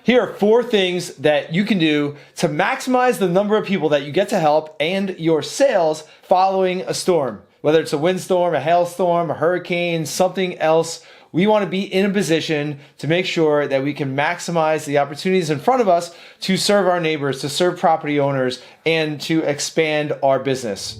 Here are 4 things that you can do to maximize the number of people that you get to help and your sales following a storm. Whether it's a windstorm, a hailstorm, a hurricane, something else, we want to be in a position to make sure that we can maximize the opportunities in front of us to serve our neighbors, to serve property owners, and to expand our business.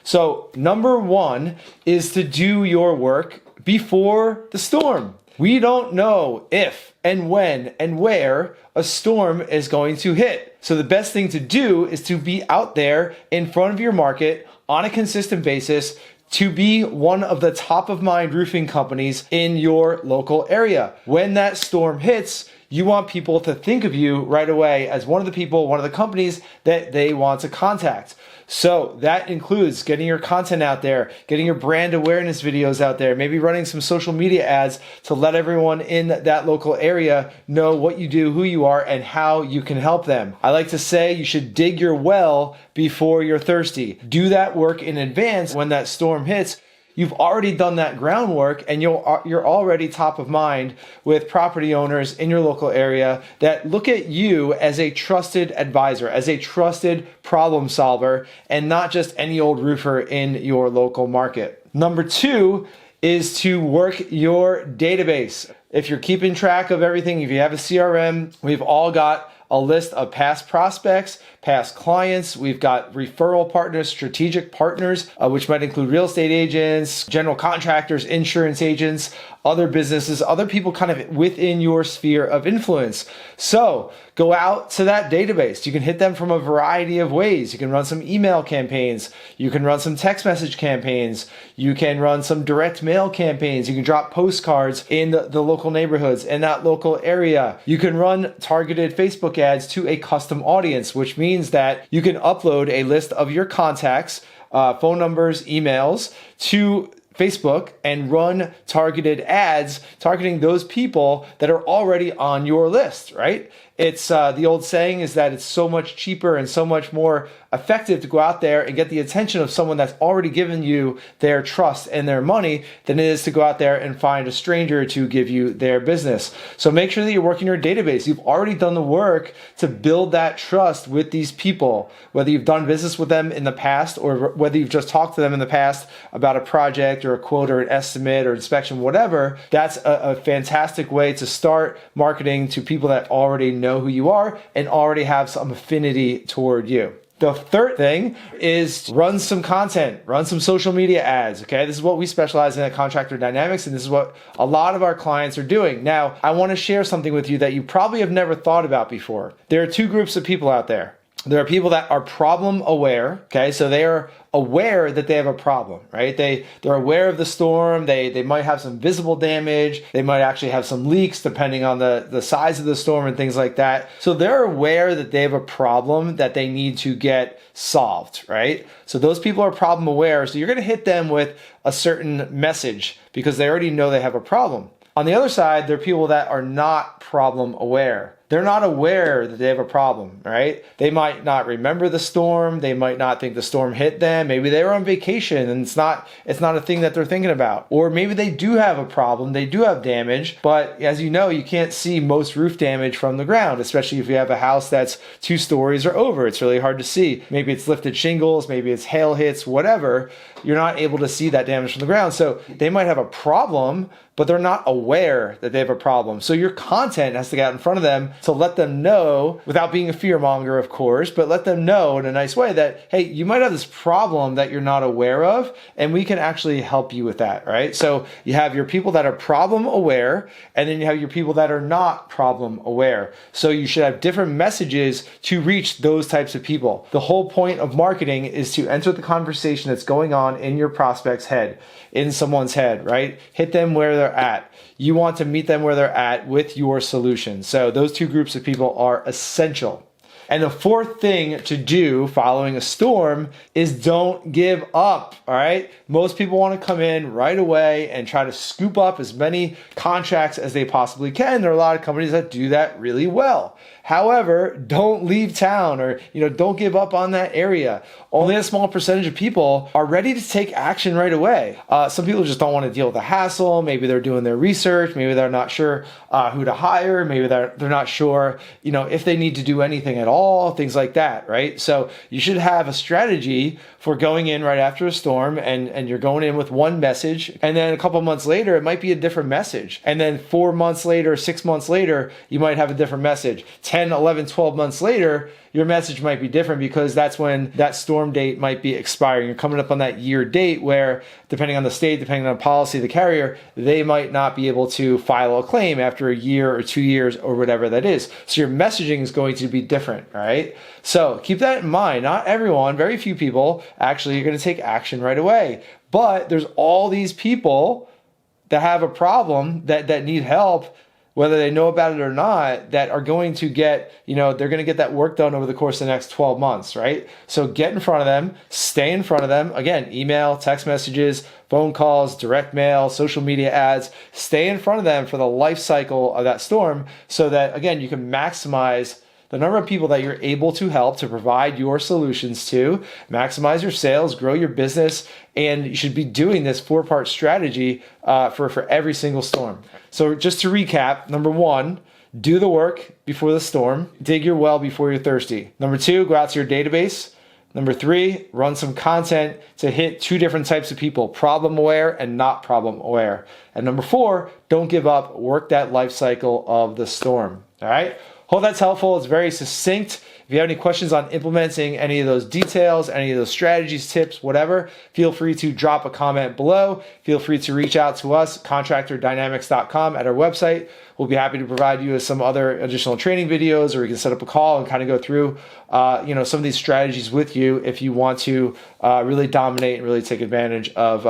So, number 1 is to do your work before the storm. We don't know if and when and where a storm is going to hit. So the best thing to do is to be out there in front of your market on a consistent basis, to be one of the top of mind roofing companies in your local area. When that storm hits, you want people to think of you right away as one of the people, one of the companies that they want to contact. So that includes getting your content out there, getting your brand awareness videos out there, maybe running some social media ads to let everyone in that local area know what you do, who you are, and how you can help them. I like to say you should dig your well before you're thirsty. Do that work in advance. When that storm hits, you've already done that groundwork and you're already top of mind with property owners in your local area that look at you as a trusted advisor, as a trusted problem solver, and not just any old roofer in your local market. Number 2 is to work your database. If you're keeping track of everything, if you have a CRM, we've all got a list of past prospects, past clients. We've got referral partners, strategic partners, which might include real estate agents, general contractors, insurance agents, other businesses, other people kind of within your sphere of influence. So go out to that database. You can hit them from a variety of ways. You can run some email campaigns. You can run some text message campaigns. You can run some direct mail campaigns. You can drop postcards in the local neighborhoods in that local area. You can run targeted Facebook ads to a custom audience, which means that you can upload a list of your contacts, phone numbers, emails to Facebook and run targeted ads targeting those people that are already on your list, right? It's the old saying is that it's so much cheaper and so much more effective to go out there and get the attention of someone that's already given you their trust and their money than it is to go out there and find a stranger to give you their business. So make sure that you're working your database. You've already done the work to build that trust with these people, whether you've done business with them in the past or whether you've just talked to them in the past about a project or a quote or an estimate or inspection, whatever. That's a fantastic way to start marketing to people that already know who you are and already have some affinity toward you. The third thing is run some content, run some social media ads, okay? This is what we specialize in at Contractor Dynamics, and this is what a lot of our clients are doing. Now, I want to share something with you that you probably have never thought about before. There are 2 groups of people out there. There are people that are problem aware, okay? So they are aware that they have a problem, right? They're aware of the storm. They might have some visible damage. They might actually have some leaks depending on the size of the storm and things like that. So they're aware that they have a problem that they need to get solved, right? So those people are problem aware. So you're going to hit them with a certain message because they already know they have a problem. On the other side, there are people that are not problem aware. They're not aware that they have a problem, right? They might not remember the storm. They might not think the storm hit them. Maybe they were on vacation and it's not a thing that they're thinking about. Or maybe they do have a problem. They do have damage, but as you know, you can't see most roof damage from the ground, especially if you have a house that's 2 stories or over. It's really hard to see. Maybe it's lifted shingles, maybe it's hail hits, whatever. You're not able to see that damage from the ground. So they might have a problem, but they're not aware that they have a problem. So your content has to get out in front of them to let them know, without being a fear monger, of course, but let them know in a nice way that, hey, you might have this problem that you're not aware of, and we can actually help you with that, right? So you have your people that are problem aware, and then you have your people that are not problem aware. So you should have different messages to reach those types of people. The whole point of marketing is to enter the conversation that's going on in your prospect's head, in someone's head, right? Hit them where they're at. You want to meet them where they're at with your solution. So those 2 groups of people are essential. And the fourth thing to do following a storm is don't give up, all right? Most people want to come in right away and try to scoop up as many contracts as they possibly can. There are a lot of companies that do that really well. However, don't leave town, or don't give up on that area. Only a small percentage of people are ready to take action right away. Some people just don't want to deal with the hassle. Maybe they're doing their research. Maybe they're not sure who to hire. Maybe they're not sure, if they need to do anything at all, things like that, right? So you should have a strategy for going in right after a storm, and you're going in with one message, and then a couple months later, it might be a different message. And then 4 months later, 6 months later, you might have a different message. 10, 11, 12 months later, your message might be different, because that's when that storm date might be expiring. You're coming up on that year date where, depending on the state, depending on the policy of the carrier, they might not be able to file a claim after a year or 2 years or whatever that is. So your messaging is going to be different, all right? So keep that in mind. Not everyone, very few people actually are going to take action right away. But there's all these people that have a problem that need help, whether they know about it or not, that are going to get, they're going to get that work done over the course of the next 12 months, right? So get in front of them, stay in front of them. Again, email, text messages, phone calls, direct mail, social media ads, stay in front of them for the life cycle of that storm, so that, again, you can maximize the number of people that you're able to help, to provide your solutions to, maximize your sales, grow your business, and you should be doing this 4-part strategy for every single storm. So just to recap, number 1, do the work before the storm. Dig your well before you're thirsty. Number 2, go out to your database. Number 3, run some content to hit 2 different types of people, problem aware and not problem aware. And number 4, don't give up. Work that life cycle of the storm. All right? Hope that's helpful. It's very succinct. If you have any questions on implementing any of those details, any of those strategies, tips, whatever, feel free to drop a comment below. Feel free to reach out to us, contractordynamics.com, at our website. We'll be happy to provide you with some other additional training videos, or we can set up a call and kind of go through some of these strategies with you if you want to really dominate and really take advantage of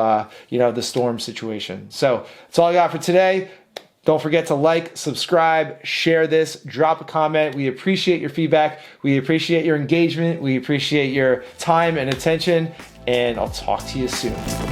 the storm situation. So that's all I got for today. Don't forget to like, subscribe, share this, drop a comment. We appreciate your feedback. We appreciate your engagement. We appreciate your time and attention. And I'll talk to you soon.